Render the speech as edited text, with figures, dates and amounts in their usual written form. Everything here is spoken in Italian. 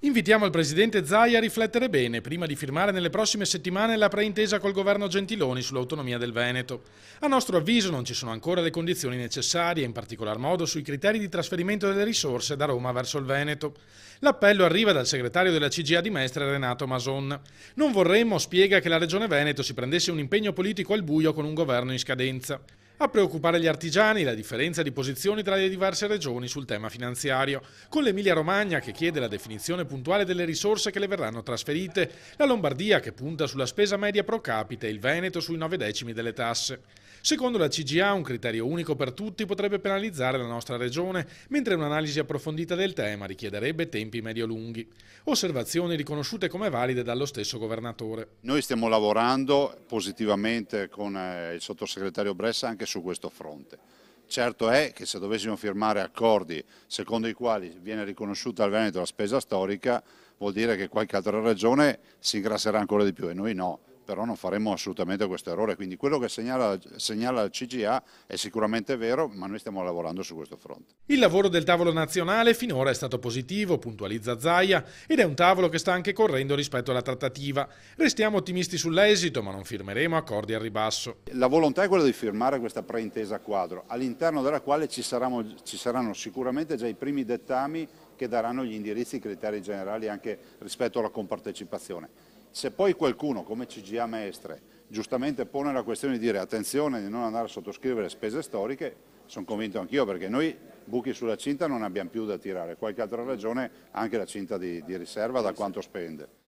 Invitiamo il Presidente Zaia a riflettere bene prima di firmare nelle prossime settimane la preintesa col governo Gentiloni sull'autonomia del Veneto. A nostro avviso non ci sono ancora le condizioni necessarie, in particolar modo sui criteri di trasferimento delle risorse da Roma verso il Veneto. L'appello arriva dal segretario della CGIA di Mestre, Renato Mason. Non vorremmo, spiega, che la Regione Veneto si prendesse un impegno politico al buio con un governo in scadenza. A preoccupare gli artigiani la differenza di posizioni tra le diverse regioni sul tema finanziario, con l'Emilia-Romagna che chiede la definizione puntuale delle risorse che le verranno trasferite, la Lombardia che punta sulla spesa media pro capite e il Veneto sui 9 decimi delle tasse. Secondo la CGIA un criterio unico per tutti potrebbe penalizzare la nostra regione, mentre un'analisi approfondita del tema richiederebbe tempi medio-lunghi. Osservazioni riconosciute come valide dallo stesso governatore. Noi stiamo lavorando positivamente con il sottosegretario Bressa anche su questo fronte. Certo è che se dovessimo firmare accordi secondo i quali viene riconosciuta al Veneto la spesa storica, vuol dire che qualche altra regione si ingrasserà ancora di più e noi no. Però non faremo assolutamente questo errore, quindi quello che segnala il CGIA è sicuramente vero, ma noi stiamo lavorando su questo fronte. Il lavoro del tavolo nazionale finora è stato positivo, puntualizza Zaia, ed è un tavolo che sta anche correndo rispetto alla trattativa. Restiamo ottimisti sull'esito, ma non firmeremo accordi al ribasso. La volontà è quella di firmare questa preintesa quadro, all'interno della quale ci saranno sicuramente già i primi dettami che daranno gli indirizzi, i criteri generali anche rispetto alla compartecipazione. Se poi qualcuno, come CGIA Mestre, giustamente pone la questione di dire attenzione di non andare a sottoscrivere spese storiche, sono convinto anch'io perché noi buchi sulla cinta non abbiamo più da tirare, qualche altra regione ha anche la cinta di riserva da quanto spende.